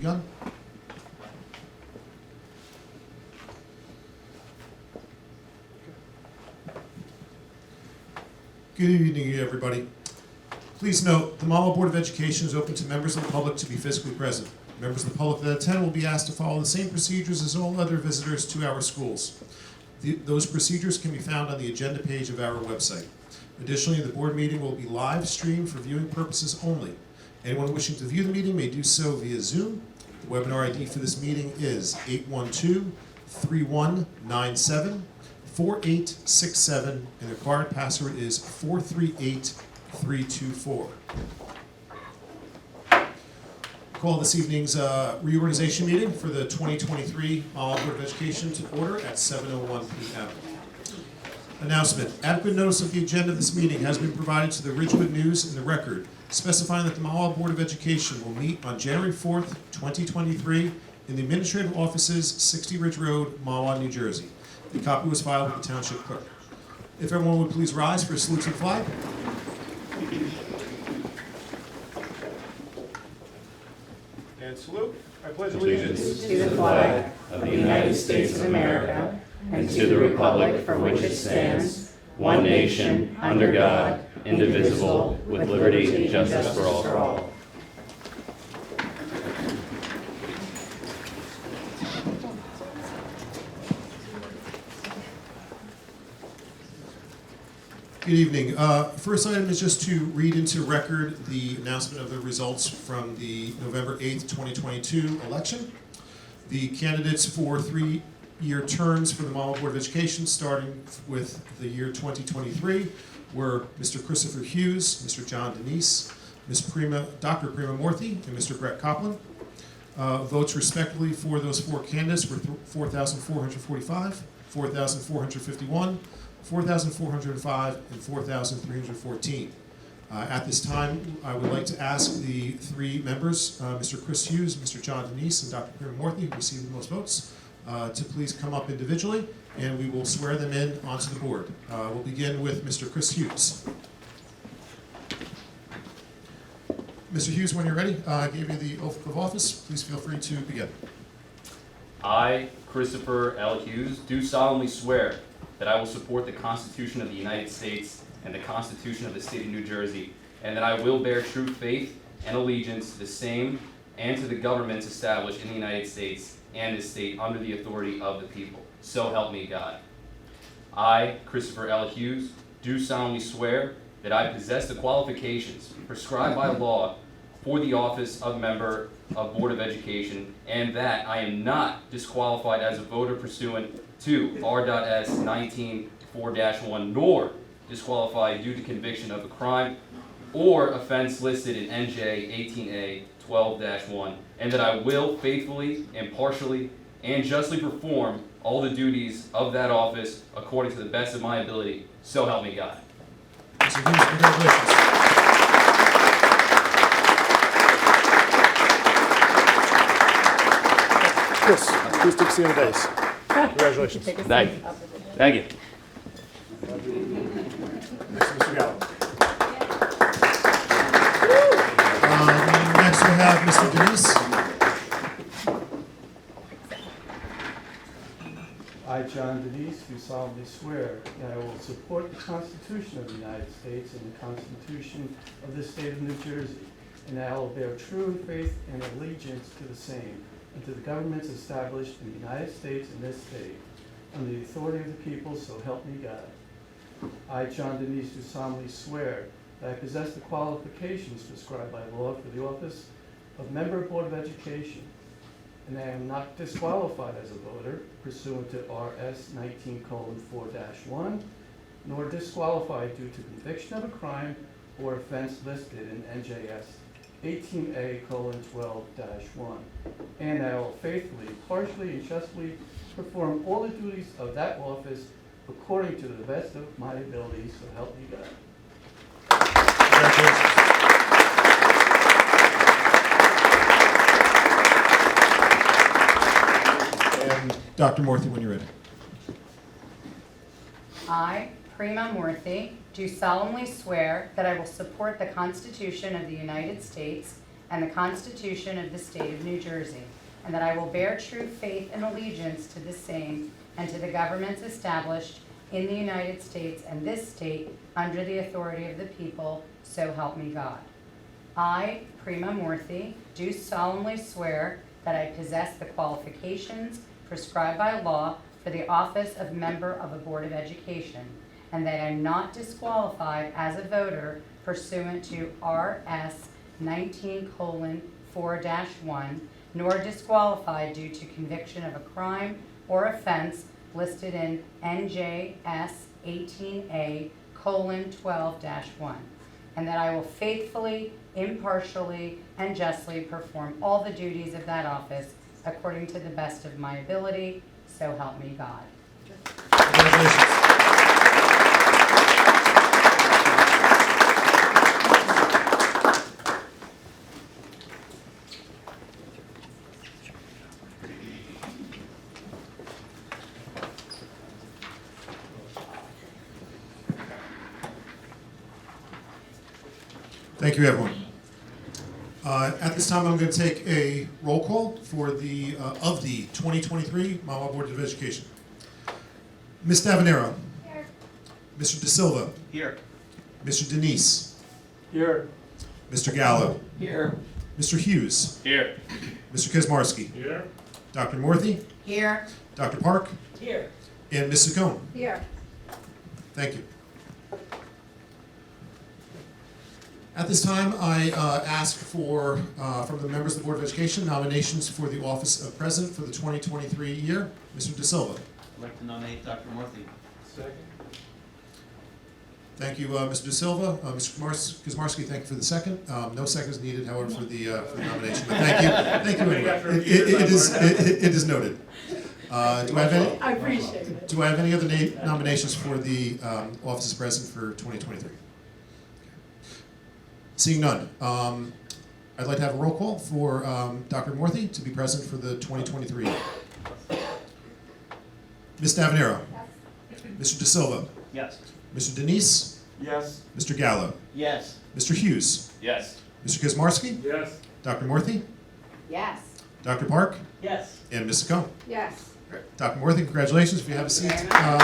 begun. Good evening, everybody. Please note, the Mahwah Board of Education is open to members of the public to be physically present. Members of the public that attend will be asked to follow the same procedures as all other visitors to our schools. Those procedures can be found on the agenda page of our website. Additionally, the board meeting will be live streamed for viewing purposes only. Anyone wishing to view the meeting may do so via Zoom. The webinar ID for this meeting is 812-3197-4867, and the required password is 438324. Call this evening's reorganization meeting for the 2023 Mahwah Board of Education to order at 7:01 p.m. Announcement. Adequate notice of the agenda of this meeting has been provided to the Ridgewood News and the Record, specifying that the Mahwah Board of Education will meet on January 4th, 2023 in the Administrative Offices, 60 Ridge Road, Mahwah, New Jersey. The copy was filed with the Township Clerk. If everyone would please rise for a salute to the flag. And salute. I pledge allegiance to the flag of the United States of America and to the republic for which it stands, one nation, under God, indivisible, with liberty and justice for all. Good evening. First item is just to read into record the announcement of the results from the November 8th, 2022 election. The candidates for three-year terms for the Mahwah Board of Education, starting with the year 2023, were Mr. Christopher Hughes, Mr. John Denise, Dr. Prima Morthy, and Mr. Brett Copeland. Votes respectively for those four candidates were 4,445, 4,451, 4,405, and 4,314. At this time, I would like to ask the three members, Mr. Chris Hughes, Mr. John Denise, and Dr. Prima Morthy, who received the most votes, to please come up individually, and we will swear them in onto the board. We'll begin with Mr. Chris Hughes. Mr. Hughes, when you're ready, I gave you the oath of office. Please feel free to begin. I, Christopher L. Hughes, do solemnly swear that I will support the Constitution of the United States and the Constitution of the State of New Jersey, and that I will bear true faith and allegiance to the same and to the governments established in the United States and this state under the authority of the people. So help me God. I, Christopher L. Hughes, do solemnly swear that I possess the qualifications prescribed by law for the office of member of Board of Education, and that I am not disqualified as a voter pursuant to R.S. 19-4-1, nor disqualified due to conviction of a crime or offense listed in NJ 18A 12-1, and that I will faithfully, impartially, and justly perform all the duties of that office according to the best of my ability. So help me God. Mr. Hughes, congratulations. Chris, please take a seat on the dais. Congratulations. Thank you. Thank you. Mr. Gallo. Next we have Mr. Denise. I, John Denise, do solemnly swear that I will support the Constitution of the United States and the Constitution of the State of New Jersey, and that I will bear true faith and allegiance to the same, and to the governments established in the United States and this state, under the authority of the people, so help me God. I, John Denise, do solemnly swear that I possess the qualifications prescribed by law for the office of Member of Board of Education, and I am not disqualified as a voter pursuant to R.S. 19:4-1, nor disqualified due to conviction of a crime or offense listed in NJS 18A:12-1, and I will faithfully, impartially, and justly perform all the duties of that office according to the best of my ability, so help me God. Congratulations. And Dr. Morthy, when you're ready. I, Prima Morthy, do solemnly swear that I will support the Constitution of the United States and the Constitution of the State of New Jersey, and that I will bear true faith and allegiance to the same and to the governments established in the United States and this state under the authority of the people, so help me God. I, Prima Murthy, do solemnly swear that I possess the qualifications prescribed by law for the office of member of a Board of Education, and that I am not disqualified as a voter pursuant to RS 19:4-1, nor disqualified due to conviction of a crime or offense listed in NJS 18A:12-1, and that I will faithfully, impartially, and justly perform all the duties of that office according to the best of my ability, so help me God. Congratulations. Thank you, everyone. At this time, I'm going to take a roll call for the 2023 Mahwah Board of Education. Ms. Davanero. Here. Mr. De Silva. Here. Mr. Denise. Here. Mr. Gallo. Here. Mr. Hughes. Here. Mr. Kizmarski. Here. Dr. Morthy. Here. Dr. Park. Here. And Ms. Saccone. Here. Thank you. At this time, I ask for, from the members of the Board of Education, nominations for the office of President for the 2023 year. Mr. De Silva. I'd like to nominate Dr. Murthy. Second. Thank you, Mr. De Silva. Mr. Kizmarski, thank you for the second. No seconds needed, however, for the nomination. But thank you. Thank you anyway. It is noted. Do I have any? I appreciate it. Do I have any other nominations for the office of President for 2023? Seeing none, I'd like to have a roll call for Dr. Morthy to be present for the 2023 year. Ms. Davanero. Yes. Mr. De Silva. Yes. Mr. Denise. Yes. Mr. Gallo. Yes. Mr. Hughes. Yes. Mr. Kizmarski. Yes. Dr. Morthy. Yes. Dr. Park. Yes. And Ms. Saccone. Yes. Dr. Morthy, congratulations. If you have a seat. Thank you very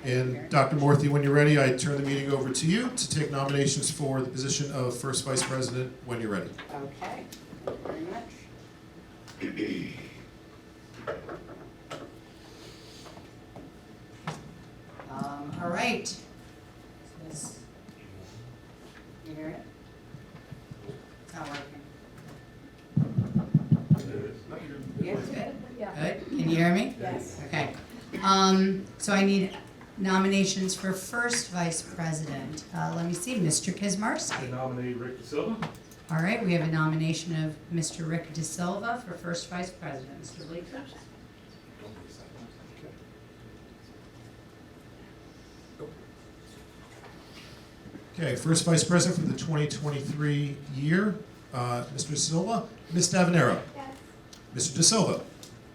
And Dr. Morthy, when you're ready, I turn the meeting over to you to take nominations for the position of First Vice President when you're ready. Okay, thank you very much. All right. This- You hear it? It's not working. Yes, good? Good, can you hear me? Yes. Okay. So I need nominations for first vice president. Let me see, Mr. Kizmarski. Nominate Rick De Silva. All right, we have a nomination of Mr. Rick De Silva for first vice president. Mr. Bleeker? Okay, first Vice President for the 2023 year, Mr. De Silva. Ms. Davanero. Yes. Mr. De Silva.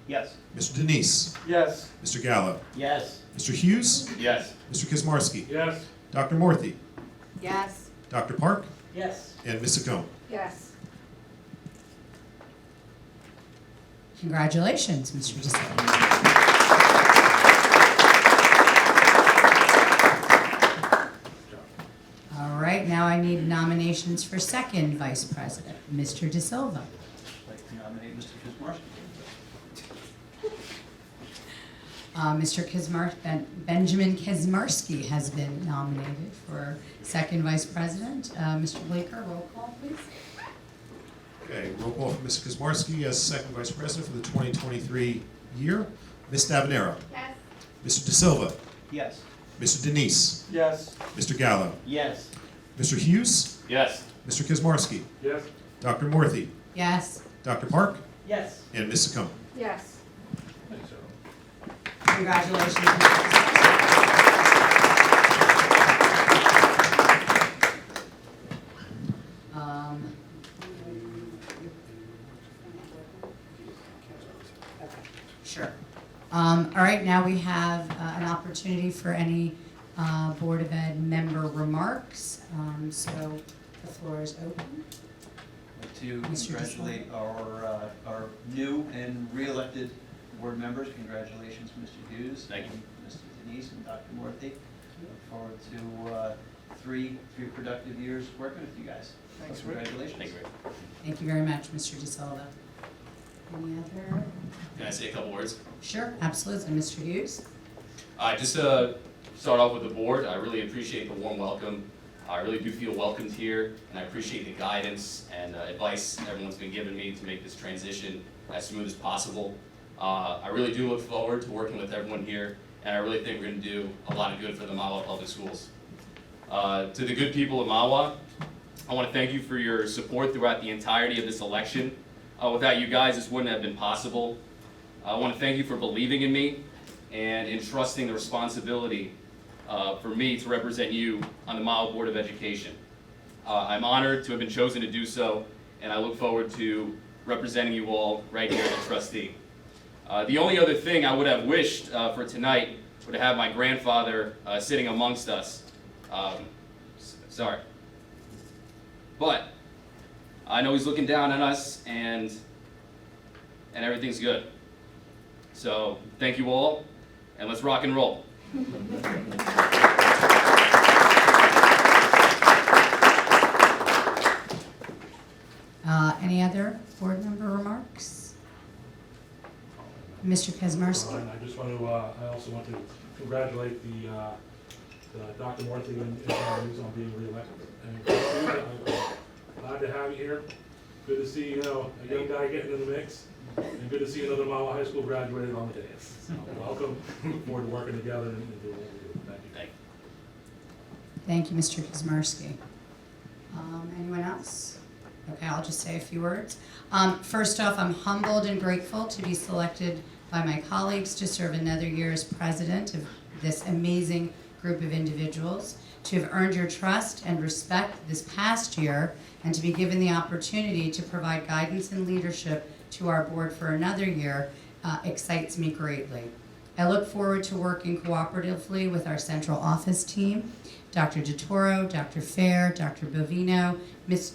Yes. Mr. Denise. Yes. Mr. Gallo. Yes. Mr. Hughes. Yes. Mr. Kizmarski. Yes. Dr. Morthy. Yes. Dr. Park. Yes. And Ms. Saccone. Yes. Congratulations, Mr. De Silva. All right, now I need nominations for second vice president. Mr. De Silva. I'd like to nominate Mr. Kizmarski. Benjamin Kizmarski has been nominated for second vice president. Mr. Bleeker, roll call, please. Okay, roll call for Mr. Kizmarski as second Vice President for the 2023 year. Ms. Davanero. Yes. Mr. De Silva. Yes. Mr. Denise. Yes. Mr. Gallo. Yes. Mr. Hughes. Yes. Mr. Kizmarski. Yes. Dr. Morthy. Yes. Dr. Park. Yes. And Ms. Saccone. Yes. Thanks, Al. Congratulations. Sure. All right, now we have an opportunity for any Board of Ed member remarks. So the floor is open. I'd like to Mr. congratulate our new and re-elected board members. Congratulations, Mr. Hughes. Thank you. and Mr. Denise and Dr. Morthy. Look forward to three productive years working with you guys. Thanks, So Rick. congratulations. Thank you, Rick. Thank you very much, Mr. DeSilva. Any other? Can I say a couple words? Sure, absolutely. Mr. Hughes? Just to start off with the board, I really appreciate the warm welcome. I really do feel welcomed here, and I appreciate the guidance and advice everyone's been giving me to make this transition as smooth as possible. I really do look forward to working with everyone here, and I really think we're going to do a lot of good for the Mahwah Public Schools. To the good people of Mahwah, I want to thank you for your support throughout the entirety of this election. Without you guys, this wouldn't have been possible. I want to thank you for believing in me and entrusting the responsibility for me to represent you on the Mahwah Board of Education. I'm honored to have been chosen to do so, and I look forward to representing you all right here as a trustee. The only other thing I would have wished for tonight would have my grandfather sitting amongst us. Sorry. But I know he's looking down on us, and everything's good. So thank you all, and let's rock and roll. Any other board member remarks? Mr. Kaczmarski? I just want to, I also want to congratulate the Dr. Morthy and Hughes on being reelected. And I'm glad to have you here. Good to see, a young guy getting in the mix. And good to see another Mahwah High School graduated on the dais. So welcome. Look forward to working together and doing what we do. Thank you. Thank you. Thank you, Mr. Kaczmarski. Anyone else? Okay, I'll just say a few words. First off, I'm humbled and grateful to be selected by my colleagues to serve another year as president of this amazing group of individuals, to have earned your trust and respect this past year, and to be given the opportunity to provide guidance and leadership to our board for another year excites me greatly. I look forward to working cooperatively with our central office team, Dr. DeToro, Dr. Fair, Dr. Bovino, Mr.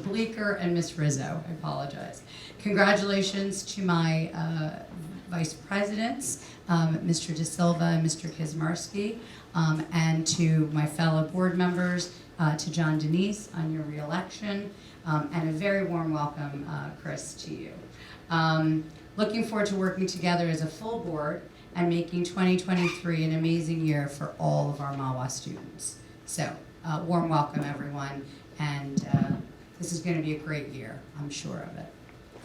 Bleeker, and Ms. Rizzo. I apologize. Congratulations to my vice presidents, Mr. DeSilva and Mr. Kaczmarski, and to my fellow board members, to John Denise on your reelection, and a very warm welcome, Chris, to you. Looking forward to working together as a full board and making 2023 an amazing year for all of our Mahwah students. So, warm welcome, everyone, and this is going to be a great year, I'm sure of it.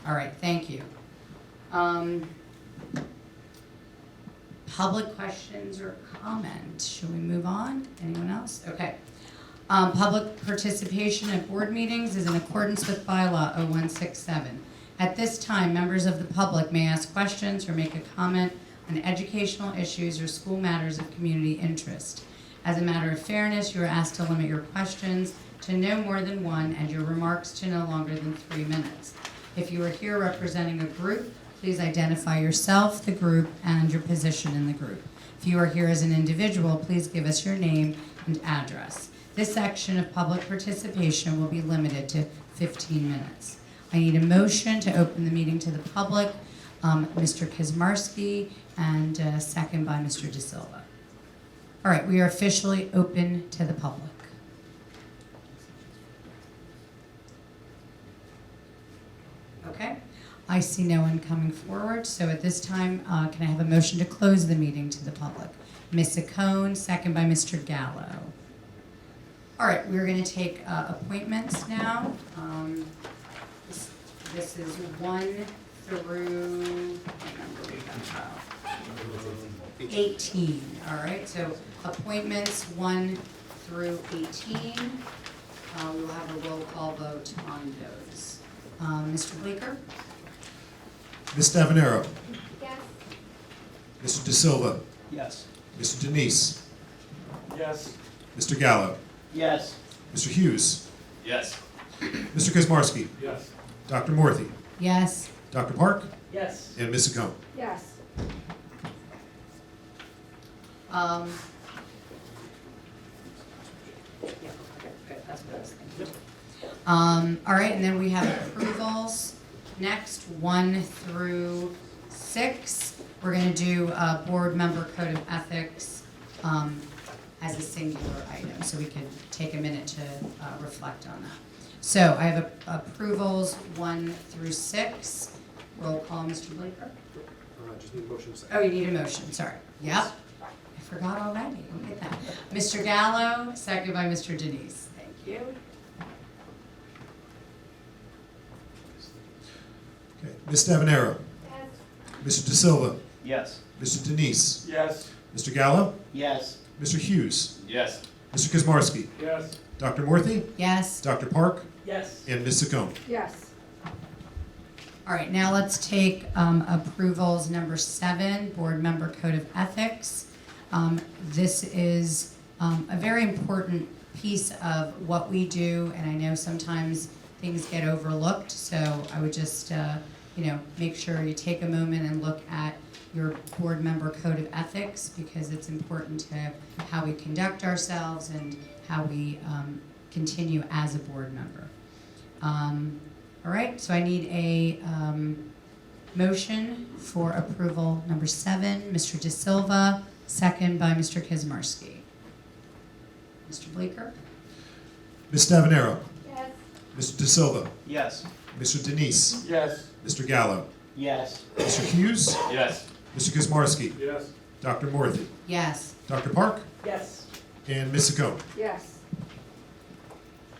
All right, thank you. Public questions or comments? Should we move on? Anyone else? Okay. Public participation at board meetings is in accordance with bylaw 0167. At this time, members of the public may ask questions or make a comment on educational issues or school matters of community interest. As a matter of fairness, you are asked to limit your questions to no more than one and your remarks to no longer than 3 minutes. If you are here representing a group, please identify yourself, the group, and your position in the group. If you are here as an individual, please give us your name and address. This section of public participation will be limited to 15 minutes. I need a motion to open the meeting to the public. Mr. Kaczmarski, and second by Mr. DeSilva. All right, we are officially open to the public. Okay, I see no one coming forward, so at this time, can I have a motion to close the meeting to the public? Ms. Acone, second by Mr. Gallo. All right, we're going to take appointments now. This is 1 through, what number we got? 18, all right, so appointments 1 through 18. We will have a roll call vote on those. Mr. Bleeker? Ms. Davenero, Yes. Mr. DeSilva, Yes. Mr. Denise, Yes. Mr. Gallo, Yes. Mr. Hughes, Yes. Mr. Kaczmarski, Yes. Dr. Morthy, Yes. Dr. Park, Yes. and Ms. Secone. Yes. All right, and then we have approvals. Next, 1 through 6. We're going to do board member code of ethics as a singular item, so we can take a minute to reflect on that. So I have approvals 1 through 6. Roll call, Mr. Bleeker. Just need a motion second. Oh, you need a motion, sorry. Yep. I forgot already. Look at that. Mr. Gallo, second by Mr. Denise. Thank you. Okay. Ms. Stavenero. Mr. De Silva. Yes. Mr. Denise. Yes. Mr. Gallo. Yes. Mr. Hughes. Yes. Mr. Kazmarsky. Yes. Dr. Morthy, Yes. Dr. Park, Yes. and Ms. Secone. Yes. All right, now let's take approvals number 7, board member code of ethics. This is a very important piece of what we do, and I know sometimes things get overlooked, so I would just, make sure you take a moment and look at your board member code of ethics, because it's important to how we conduct ourselves and how we continue as a board member. All right, so I need a motion for approval number 7, Mr. De Silva, second by Mr. Kazmarsky. Mr. Bleeker? Ms. Stavenero. Yes. Mr. De Silva. Yes. Mr. Denise. Yes. Mr. Gallo. Yes. Mr. Hughes. Yes. Mr. Kazmarsky. Yes. Dr. Morthy. Yes. Dr. Park, Yes. and Ms. Secone. Yes.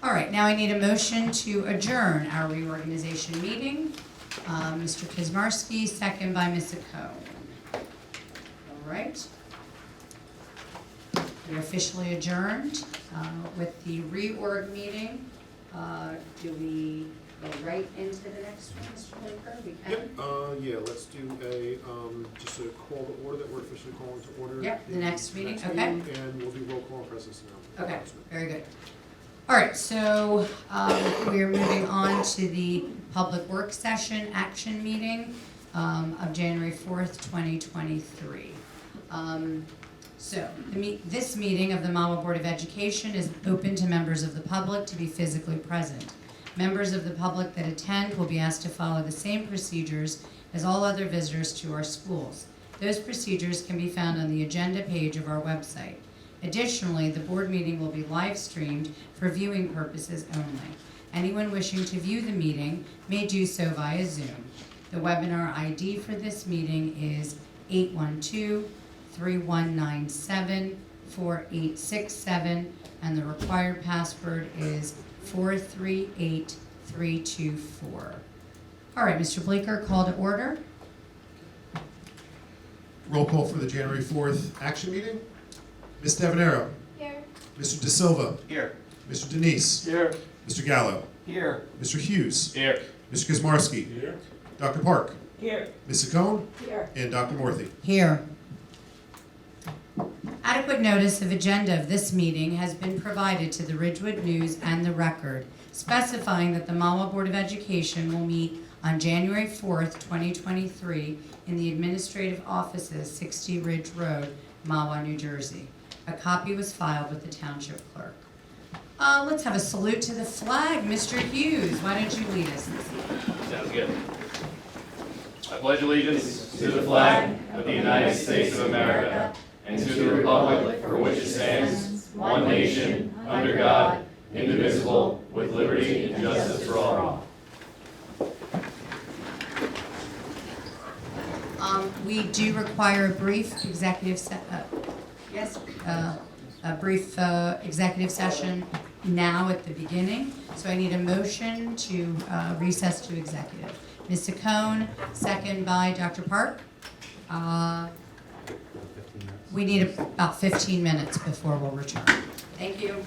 All right, now I need a motion to adjourn our reorganization meeting. Mr. Kazmarsky, second by Ms. Secone. All right. We're officially adjourned with the reorg meeting. Do we go right into the next one, Mr. Blaker? We can? Yeah, let's do a, just a call to order that we're officially calling to order. Yep, the next meeting, okay. meeting, And we'll do roll call and presence now. Okay, very good. All right, so we are moving on to the public work session action meeting of January 4th, 2023. This meeting of the Mahwah Board of Education is open to members of the public to be physically present. Members of the public that attend will be asked to follow the same procedures as all other visitors to our schools. Those procedures can be found on the agenda page of our website. Additionally, the board meeting will be live streamed for viewing purposes only. Anyone wishing to view the meeting may do so via Zoom. The webinar ID for this meeting is 812-3197-4867, and the required password is 438324. All right, Mr. Bleeker, call to order. Roll call for the January 4th action meeting. Ms. Stavenero. Here. Mr. De Silva. Here. Mr. Denise. Here. Mr. Gallo. Here. Mr. Hughes. Here. Mr. Kazmarsky. Here. Dr. Park, Here. Ms. Secone, Here. and Dr. Morthy. Here. Adequate notice of agenda of this meeting has been provided to the Ridgewood News and the Record, specifying that the Mahwah Board of Education will meet on January 4th, 2023, in the administrative offices, 60 Ridge Road, Mahwah, New Jersey. A copy was filed with the township clerk. Let's have a salute to the flag. Mr. Hughes, why don't you lead us this evening? Sounds good. I pledge allegiance to the flag of the United States of America and to the republic for which it stands, one nation, under God, indivisible, with liberty and justice for all. We do require a brief executive executive session now at the beginning. So I need a motion to recess to executive. Ms. Secone, second by Dr. Park. We need about 15 minutes before we'll return. Thank you.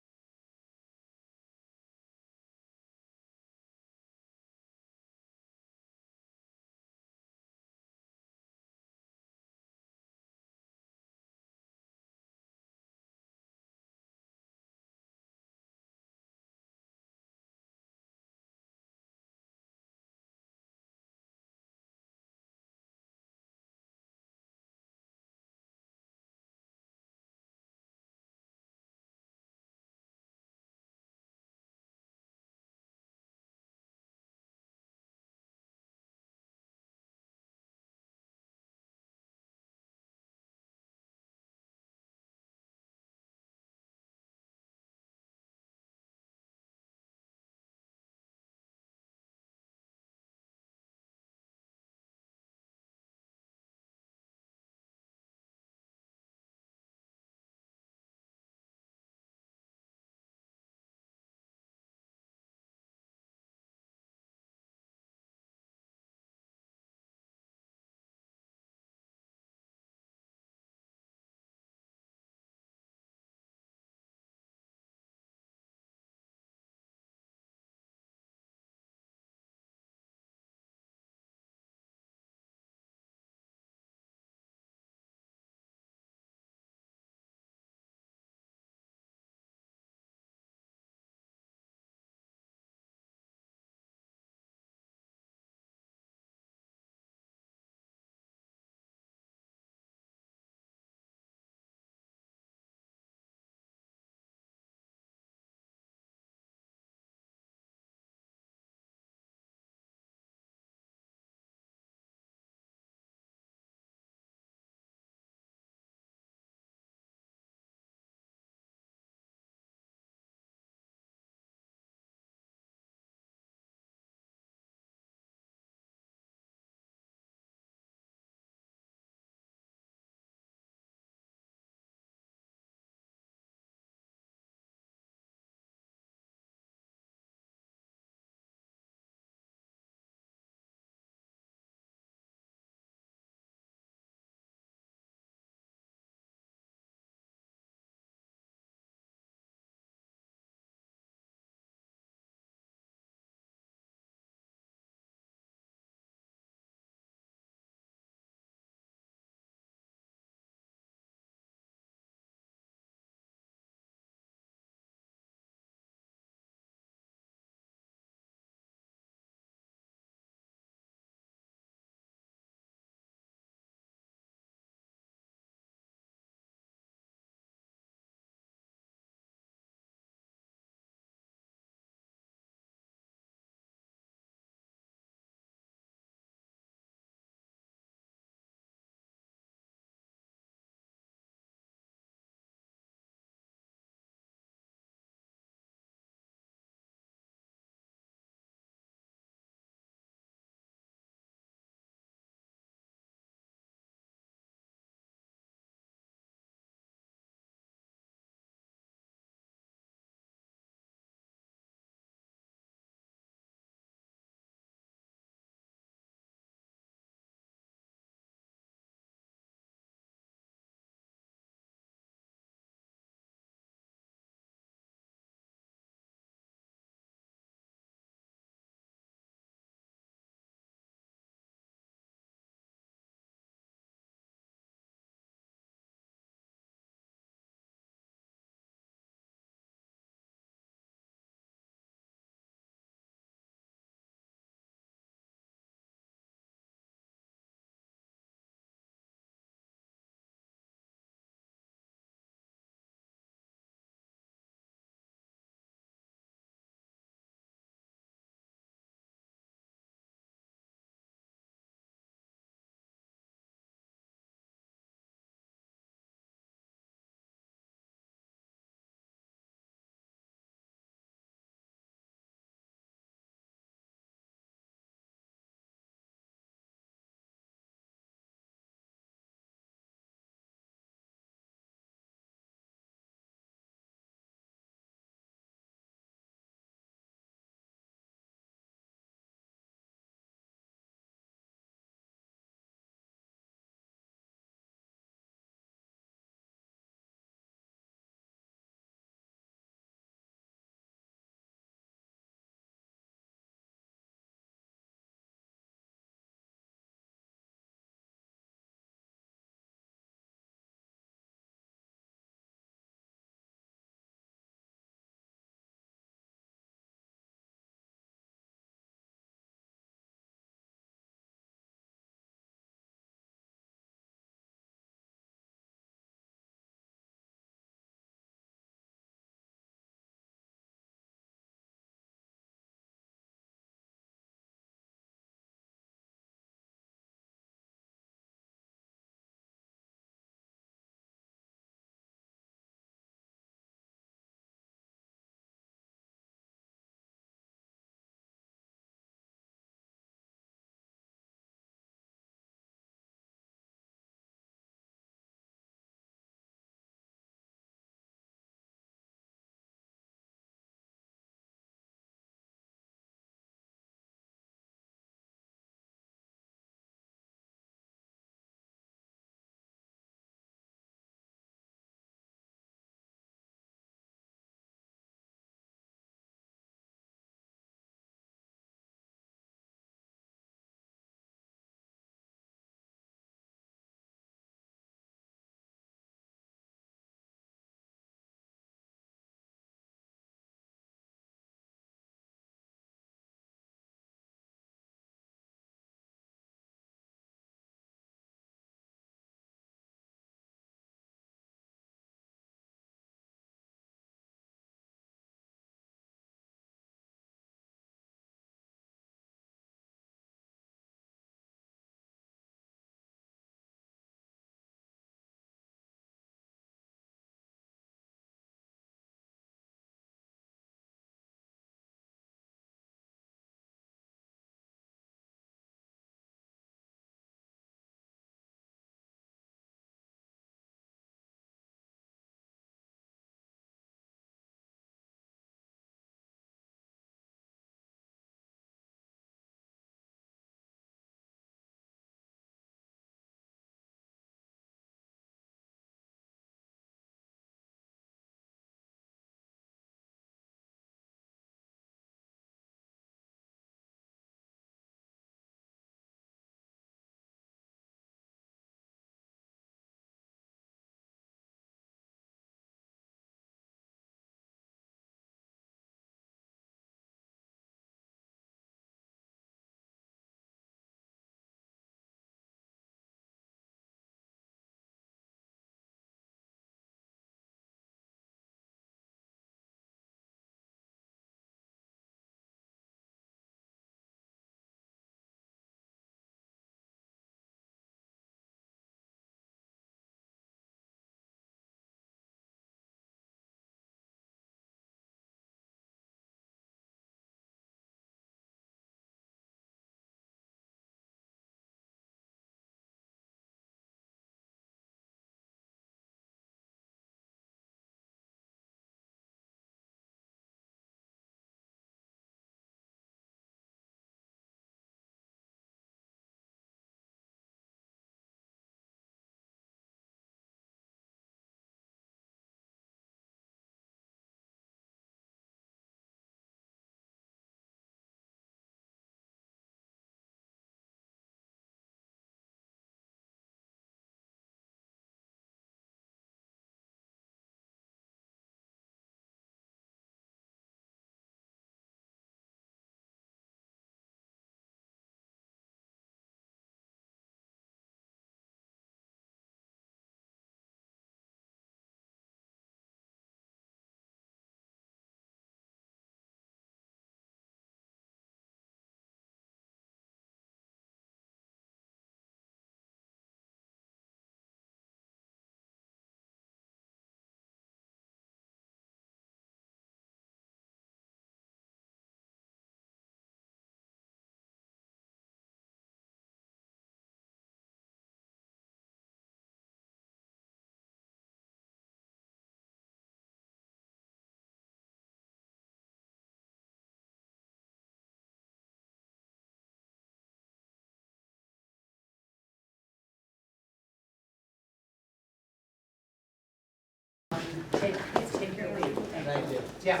Yeah.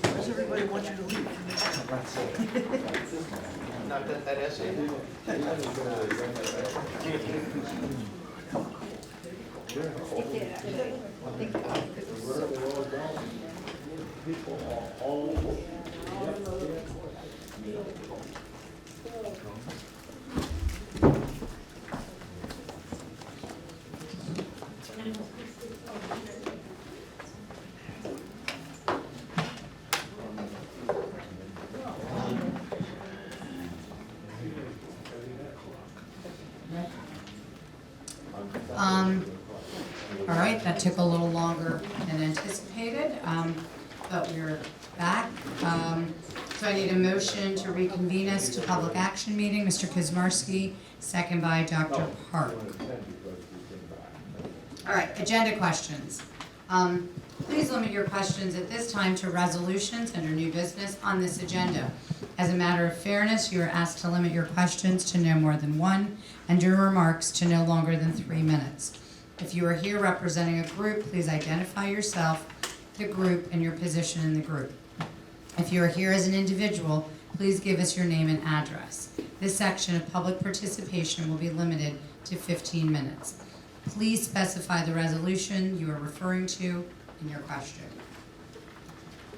Does everybody want you to leave? Not that essay. All right, that took a little longer than anticipated, but we're back. So I need a motion to reconvene us to public action meeting. Mr. Kuzmarski, second by Dr. Park. All right, agenda questions. Please limit your questions at this time to resolutions under new business on this agenda. As a matter of fairness, you are asked to limit your questions to no more than one, and your remarks to no longer than 3 minutes. If you are here representing a group, please identify yourself, the group, and your position in the group. If you are here as an individual, please give us your name and address. This section of public participation will be limited to 15 minutes. Please specify the resolution you are referring to in your question.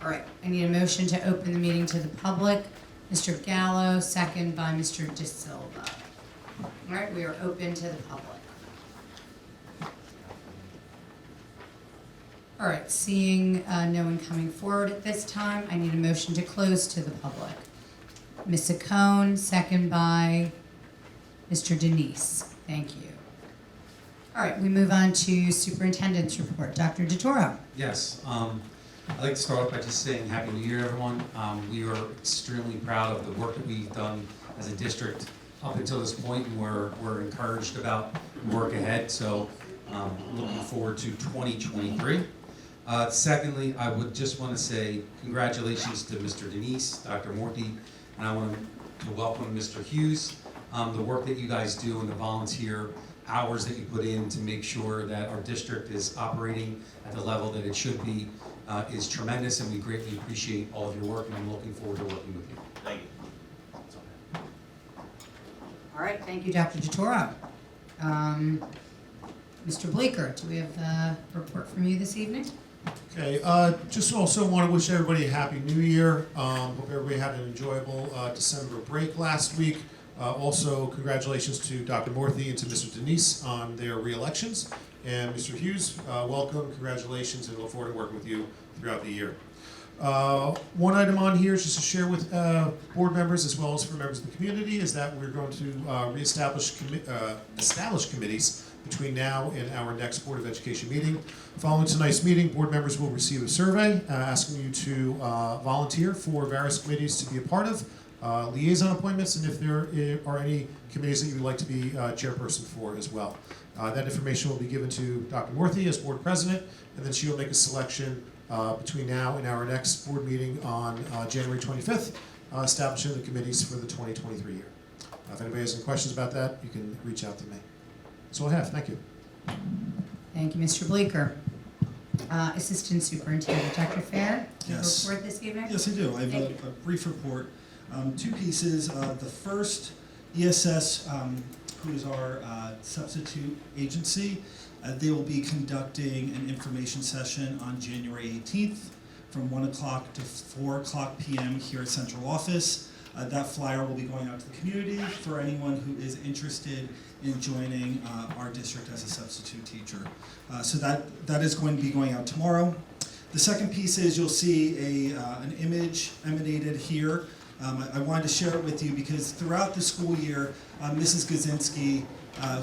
All right, I need a motion to open the meeting to the public. Mr. Gallo, second by Mr. De Silva. All right, we are open to the public. All right, seeing no one coming forward at this time, I need a motion to close to the public. Ms. Saccone, second by Mr. Denise. Thank you. All right, we move on to Superintendent's report. Dr. DeToro. Yes, I'd like to start off by just saying Happy New Year, everyone. We are extremely proud of the work that we've done as a district up until this point, and we're encouraged about the work ahead, so looking forward to 2023. Secondly, I would just want to say congratulations to Mr. Denise, Dr. Morthy, and I want to welcome Mr. Hughes. The work that you guys do and the volunteer hours that you put in to make sure that our district is operating at the level that it should be is tremendous, and we greatly appreciate all of your work, and I'm looking forward to working with you. Thank you. All right, thank you, Dr. DeToro. Mr. Bleeker, do we have a report from you this evening? Okay, just also want to wish everybody a happy new year. Hope everybody had an enjoyable December break last week. Also, congratulations to Dr. Morthy and to Mr. Denise on their re-elections. And Mr. Hughes, welcome, congratulations, and look forward to working with you throughout the year. One item on here is just to share with board members as well as for members of the community is that we're going to reestablish establish committees between now and our next Board of Education meeting. Following tonight's meeting, board members will receive a survey asking you to volunteer for various committees to be a part of, liaison appointments, and if there are any committees that you would like to be chairperson for as well. That information will be given to Dr. Morthy as board president, and then she will make a selection between now and our next board meeting on January 25th, establishing the committees for the 2023 year. If anybody has any questions about that, you can reach out to me. That's all I have. Thank you. Thank you, Mr. Bleeker. Assistant Superintendent, Dr. Fair, do you have a Yes. report this evening? Yes, I do. I have Thank a brief report. Two pieces. The first, ESS, who is our substitute agency, they will be conducting an information session on January 18th from 1 o'clock to 4 o'clock p.m. here at Central Office. That flyer will be going out to the community for anyone who is interested in joining our district as a substitute teacher. So that is going to be going out tomorrow. The second piece is you'll see an image emanated here. I wanted to share it with you because throughout the school year, Mrs. Gazinski,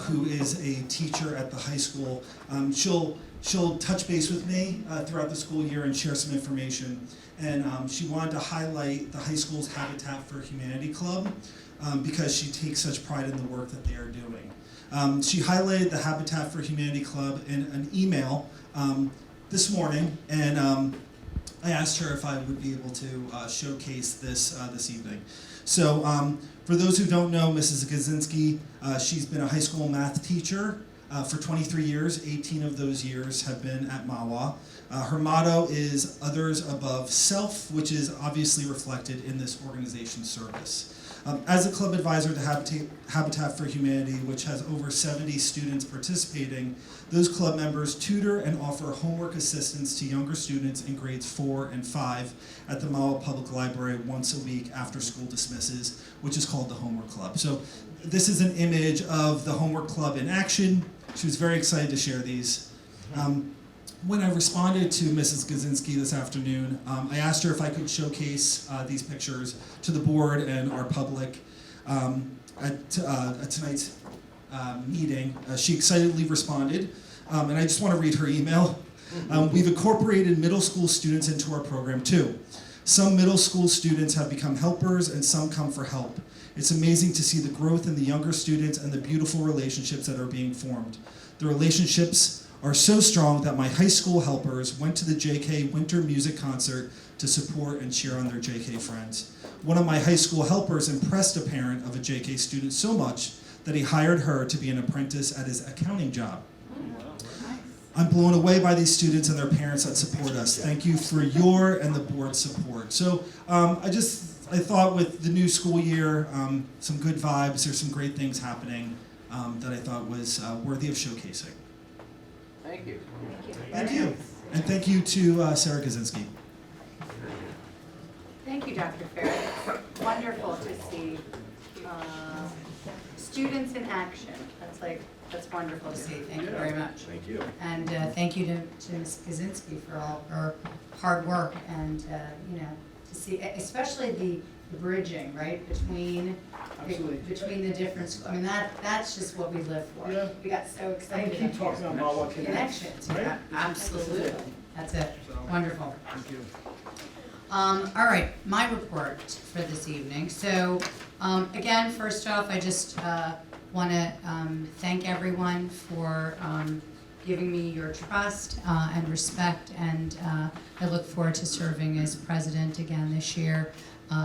who is a teacher at the high school, she'll touch base with me throughout the school year and share some information. And she wanted to highlight the high school's Habitat for Humanity Club because she takes such pride in the work that they are doing. She highlighted the Habitat for Humanity Club in an email this morning, and I asked her if I would be able to showcase this this evening. So for those who don't know Mrs. Gazinski, she's been a high school math teacher for 23 years. 18 of those years have been at MAWA. Her motto is others above self, which is obviously reflected in this organization's service. As a club advisor to Habitat for Humanity, which has over 70 students participating, those club members tutor and offer homework assistance to younger students in grades 4 and 5 at the MAWA Public Library once a week after school dismisses, which is called the Homework Club. So this is an image of the Homework Club in action. She was very excited to share these. When I responded to Mrs. Gazinski this afternoon, I asked her if I could showcase these pictures to the board and our public at tonight's meeting. She excitedly responded, and I just want to read her email. We've incorporated middle school students into our program too. Some middle school students have become helpers and some come for help. It's amazing to see the growth in the younger students and the beautiful relationships that are being formed. The relationships are so strong that my high school helpers went to the JK Winter Music Concert to support and cheer on their JK friends. One of my high school helpers impressed a parent of a JK student so much that he hired her to be an apprentice at his accounting job. I'm blown away by these students and their parents that support us. Thank you for your and the board's support. So I thought with the new school year, some good vibes, there's some great things happening that I thought was worthy of showcasing. Thank you. Thank you. And thank you to Sarah Kaczynski. Thank you, Dr. Ferry. It's wonderful to see students in action. That's wonderful to see. Thank you very much. Thank you. And thank you to Ms. Kaczynski for all her hard work and, to see, especially the bridging, right, between the different schools. I mean, that's just what we live for. Yeah. We got so excited. keep talking about MAWA Connections, right? yeah, absolutely. That's it. Wonderful. Thank you. All right, my report for this evening. So, again, first off, I just want to thank everyone for giving me your trust and respect, and I look forward to serving as president again this year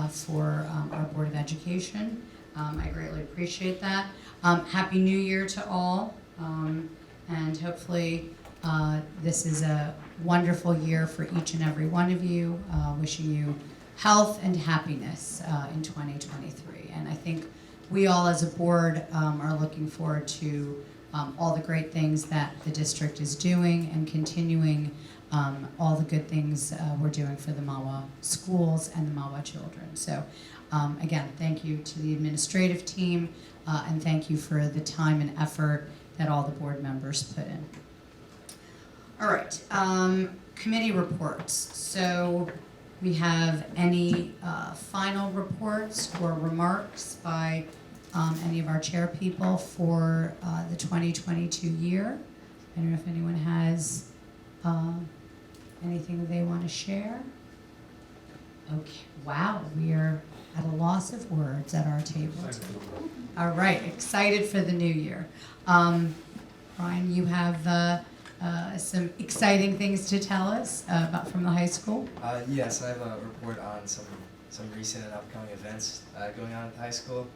for our Board of Education. I greatly appreciate that. Happy New Year to all, and hopefully this is a wonderful year for each and every one of you. Wishing you health and happiness in 2023. And I think we all as a board are looking forward to all the great things that the district is doing and continuing all the good things we're doing for the MAWA schools and the MAWA children. So again, thank you to the administrative team and thank you for the time and effort that all the board members put in. All right, committee reports. So we have any final reports or remarks by any of our chair people for the 2022 year. I don't know if anyone has anything that they want to share. Okay, wow, we are at a loss of words at our table. All right, excited for the new year. Brian, you have some exciting things to tell us about from the high school? Yes, I have a report on some recent and upcoming events going on at the high school.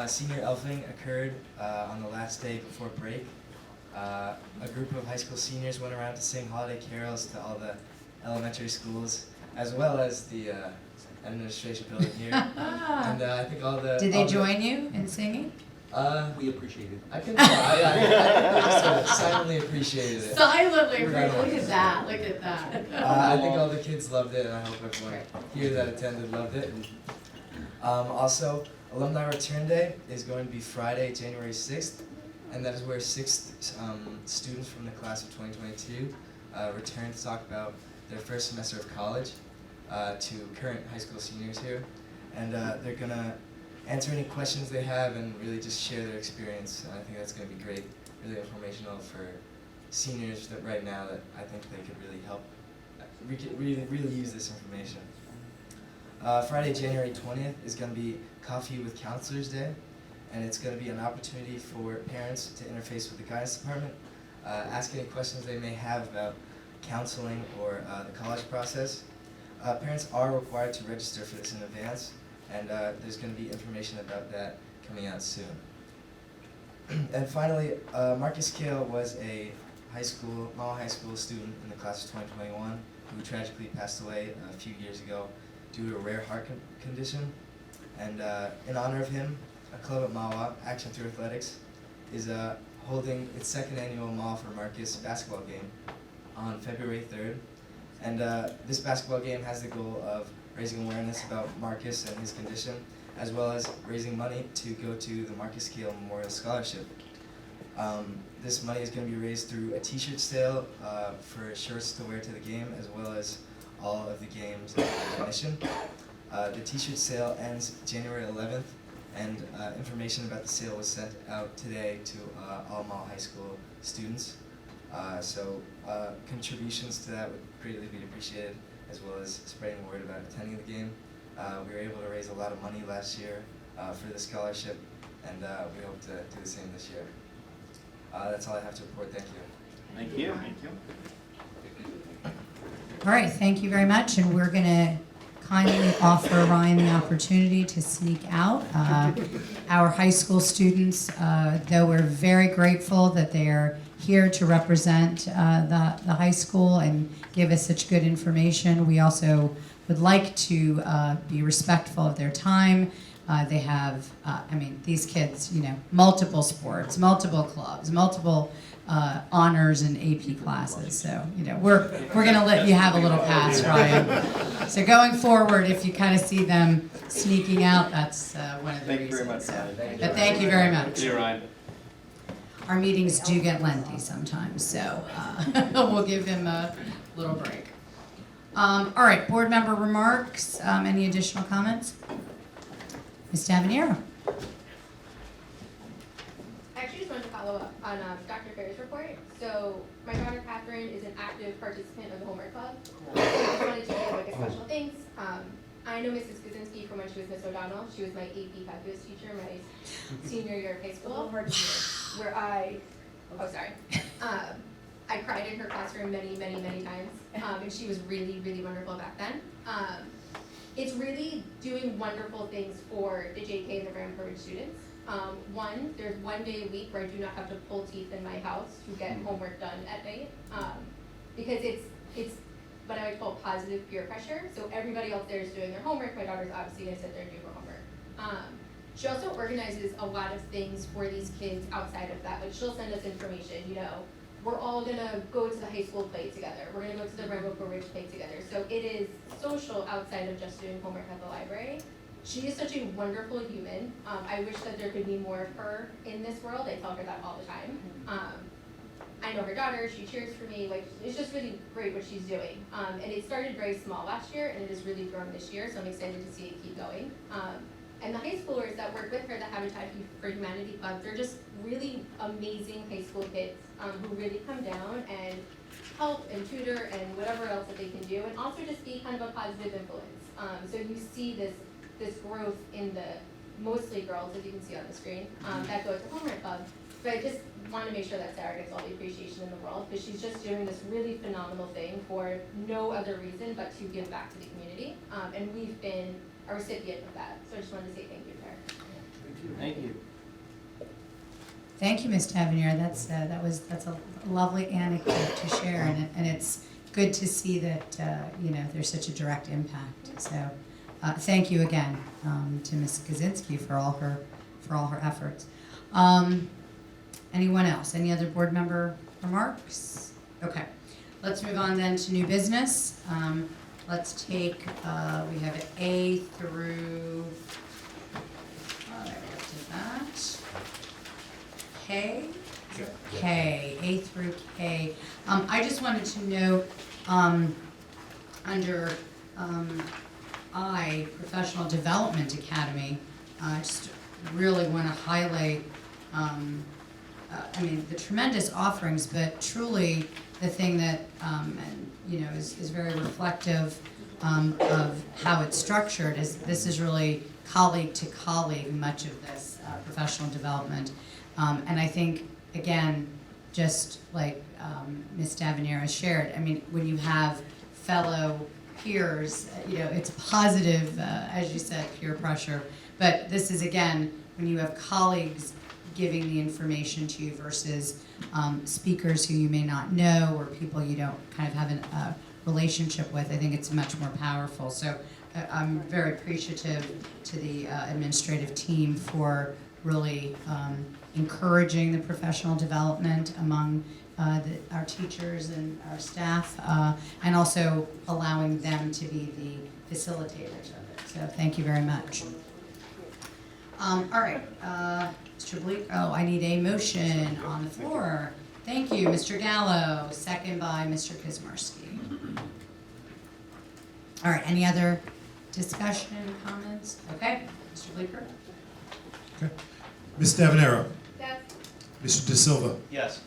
Senior Elfing occurred on the last day before break. A group of high school seniors went around to sing holiday carols to all the elementary schools, as well as the administration building here. And I think all the... Did they join you in singing? We appreciate it. I silently appreciated it. Silently, We're gonna- look at that, look at that. I think all the kids loved it, and I hope everyone here that attended loved it. Also, Alumni Return Day is going to be Friday, January 6th, and that is where 6 students from the class of 2022 return to talk about their first semester of college to current high school seniors here. And they're going to answer any questions they have and really just share their experience. And I think that's going to be great, really informational for seniors that right now that I think they could really help, really use this information. Friday, January 20th is going to be Coffee with Counselors Day, and it's going to be an opportunity for parents to interface with the guidance department, ask any questions they may have about counseling or the college process. Parents are required to register for this in advance, and there's going to be information about that coming out soon. And finally, Marcus Kale was a Mile High School student in the class of 2021 who tragically passed away a few years ago due to a rare heart condition. And in honor of him, a club at Mawa, Action Through Athletics, is holding its second annual Mile for Marcus basketball game on February 3rd. And this basketball game has the goal of raising awareness about Marcus and his condition, as well as raising money to go to the Marcus Kale Memorial Scholarship. This money is going to be raised through a t-shirt sale for shirts to wear to the game, as well as all of the games at admission. The t-shirt sale ends January 11th, and information about the sale was sent out today to all Mile High School students. So contributions to that would greatly be appreciated, as well as spreading word about attending the game. We were able to raise a lot of money last year for the scholarship, and we hope to do the same this year. That's all I have to report. Thank you. Thank you. Thank you. All right, thank you very much, and we're going to kindly offer Ryan the opportunity to sneak out. Our high school students, though we're very grateful that they are here to represent the high school and give us such good information, we also would like to be respectful of their time. They have, these kids, multiple sports, multiple clubs, multiple honors and AP classes. So, we're going to let you have a little pass, Ryan. So going forward, if you kind of see them sneaking out, that's one of the Thank you reasons. very much, So, Ryan. but thank you very much. See you, Ryan. Our meetings do get lengthy sometimes, so we'll give him a little break. All right, board member remarks. Any additional comments? Ms. Tavernier. I actually just wanted to follow up on Dr. Ferry's report. So my daughter Catherine is an active participant of the Homework Club. So I just wanted to give like a special thanks. I know Mrs. Kaczynski from when she was Miss O'Donnell. She was my AP calculus teacher my senior year of high school. Where I cried in her classroom many times. And she was really, really wonderful back then. It's really doing wonderful things for the JK and the Grand Portage students. One, there's one day a week where I do not have to pull teeth in my house to get homework done at night. Because it's what I would call positive peer pressure. So everybody else there is doing their homework. My daughter's obviously gonna sit there and do her homework. She also organizes a lot of things for these kids outside of that. Like she'll send us information, we're all gonna go to the high school play together. We're gonna go to the Rainbow Ridge play together. So it is social outside of just doing homework at the library. She is such a wonderful human. I wish that there could be more of her in this world. I tell her that all the time. I know her daughter, she cheers for me. Like, it's just really great what she's doing. And it started very small last year and it has really grown this year. So I'm excited to see it keep going. And the high schoolers that work with her, that Habitat for Humanity Club, they're just really amazing high school kids who really come down and help and tutor and whatever else that they can do, and also just be kind of a positive influence. So you see this growth in the mostly girls, as you can see on the screen, that go to Homework Club. But I just want to make sure that Sarah gets all the appreciation in the world, because she's just doing this really phenomenal thing for no other reason but to give back to the community. And we've been a recipient of that. So I just wanted to say thank you to her. Thank you. Thank you, Ms. Tavernier. That's a lovely anecdote to share, and it's good to see that there's such a direct impact. So thank you again to Ms. Kaczynski for all her efforts. Anyone else? Any other board member remarks? Okay, let's move on then to new business. Let's take we have A through K. K, A through K. I just wanted to note under I, Professional Development Academy, I just really want to highlight, the tremendous offerings, but truly the thing that, is very reflective of how it's structured is this is really colleague to colleague, much of this professional development. And I think, again, just like Ms. Tavernier has shared, when you have fellow peers, it's positive, as you said, peer pressure. But this is, again, when you have colleagues giving the information to you versus speakers who you may not know or people you don't kind of have a relationship with. I think it's much more powerful. So I'm very appreciative to the administrative team for really encouraging the professional development among our teachers and our staff, and also allowing them to be the facilitators of it. So thank you very much. All right, Mr. Bleak, I need a motion on the floor. Thank you, Mr. Gallo, second by Mr. Kazmarski. All right, any other discussion, comments? Okay, Mr. Bleeker? Okay. Ms. Davenero. Yes. Mr. De Silva. Yes.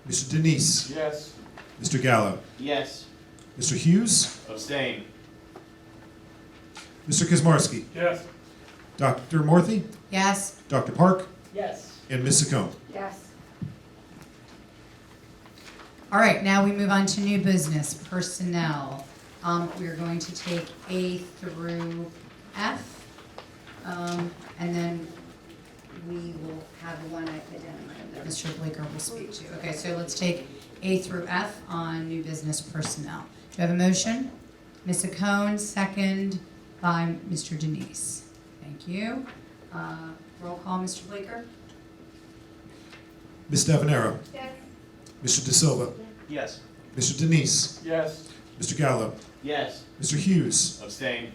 Mr. Denise. Yes. Mr. Gallo. Yes. Mr. Hughes. Abstain. Mr. Kazmarski. Yes. Dr. Morthy. Yes? Dr. Park. Yes. And Ms. Saccone. Yes. All right, now we move on to new business, personnel. We're going to take A through F, and then we will have one addendum that Mr. Bleeker will speak to. Okay, so let's take A through F on new business personnel. Do I have a motion? Ms. Saccone, second by Mr. Denise. Thank you. Roll call, Mr. Bleeker? Ms. Davenero. Yes. Mr. De Silva. Yes. Mr. Denise. Yes. Mr. Gallo. Yes. Mr. Hughes. Abstain.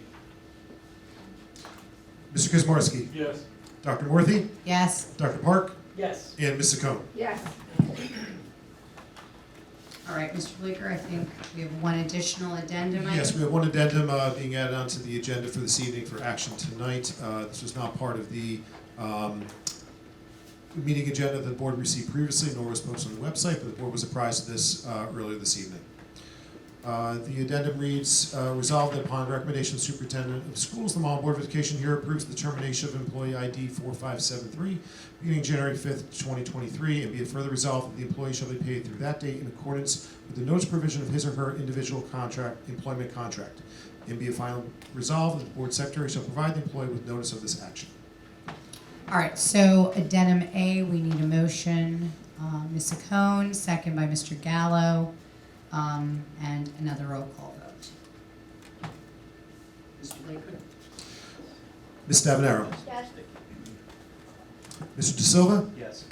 Mr. Kazmarski. Yes. Dr. Morthy. Yes? Dr. Park. Yes. And Ms. Saccone. Yes. All right, Mr. Bleeker, I think we have one additional addendum. Yes, we have one addendum being added onto the agenda for this evening for action tonight. This was not part of the meeting agenda that the board received previously, nor was posted on the website, but the board was apprised of this earlier this evening. The addendum reads, resolved that upon recommendation of the superintendent of schools, the Model Board of Education here approves the termination of employee ID 4573 beginning January 5th, 2023, and be it further resolved that the employee shall be paid through that date in accordance with the notice provision of his or her individual employment contract. And be it final resolved that the board secretary shall provide the employee with notice of this action. All right, so addendum A, we need a motion. Ms. Saccone, second by Mr. Gallo, and another roll call vote. Mr. Bleeker? Ms. Davenero. Yes. Mr. De Silva. Yes.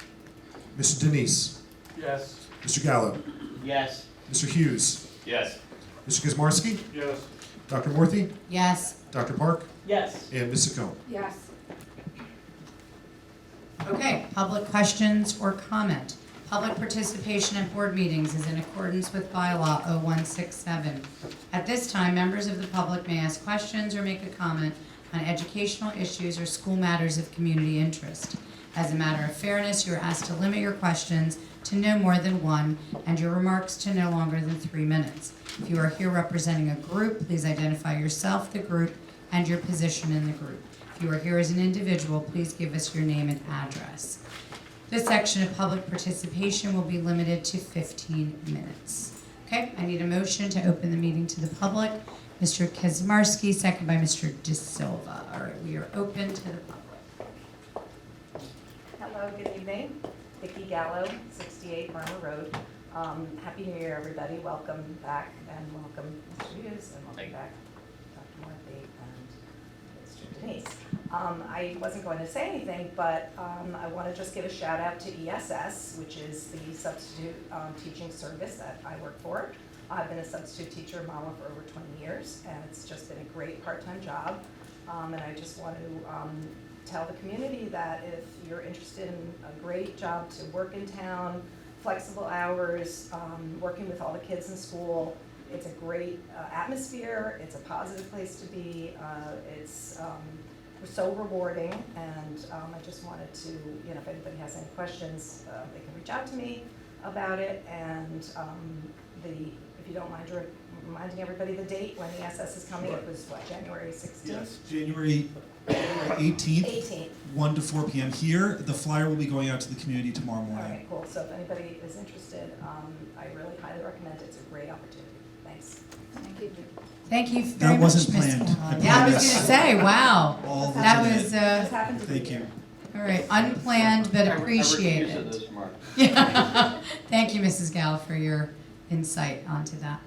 Mr. Denise. Yes. Mr. Gallo. Yes. Mr. Hughes. Yes. Mr. Kazmarski. Yes. Dr. Morthy. Yes? Dr. Park. Yes. And Ms. Saccone. Yes. Okay, public questions or comment. Public participation at board meetings is in accordance with bylaw 0167. At this time, members of the public may ask questions or make a comment on educational issues or school matters of community interest. As a matter of fairness, you are asked to limit your questions to no more than one and your remarks to no longer than 3 minutes. If you are here representing a group, please identify yourself, the group, and your position in the group. If you are here as an individual, please give us your name and address. This section of public participation will be limited to 15 minutes. Okay, I need a motion to open the meeting to the public. Mr. Kazmarski, second by Mr. De Silva. All right, we are open to the public. Hello, good evening. Vicki Gallo, 68 Marma Road. Happy New Year, everybody. Welcome back, and welcome Mr. Hughes, and welcome back Dr. Murphy and Mr. Denise. I wasn't going to say anything, but I want to just give a shout out to ESS, which is the substitute teaching service that I work for. I've been a substitute teacher in Mala for over 20 years, and it's just been a great part-time job. And I just want to tell the community that if you're interested in a great job to work in town, flexible hours, working with all the kids in school, it's a great atmosphere, it's a positive place to be, it's so rewarding, and I just wanted to, if anybody has any questions, they can reach out to me about it, and if you don't mind reminding everybody the date when the ESS is coming, it was what, January 16th? Yes, January 18th, 18th. 1 to 4 p.m. here. The flyer will be going out to the community tomorrow All morning. right, cool. So if anybody is interested, I really highly recommend it. It's a great opportunity. Thanks. Thank you. Thank you That very much, wasn't Ms. planned. Gallo. I Yeah, I was promise. going to say, wow. All That today. was, Just happened to be Thank here. you. All right, unplanned but appreciated. Yeah. Thank you, Mrs. Gal, for your insight onto that.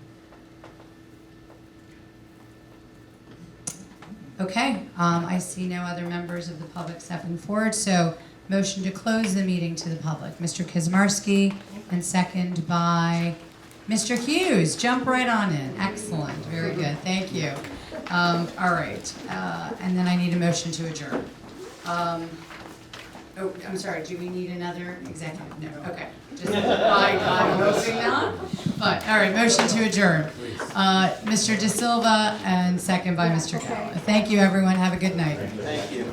Okay, I see no other members of the public stepping forward, so motion to close the meeting to the public. Mr. Kazmarski, and second by Mr. Hughes. Jump right on in. Excellent. Very good. Thank you. All right, and then I need a motion to adjourn. Oh, I'm sorry, do we need another executive? No, okay. Just, I'm hoping not. But, all right, motion to adjourn. Mr. De Silva and second by Mr. Gallo. Thank you, everyone. Have a good night. Thank you.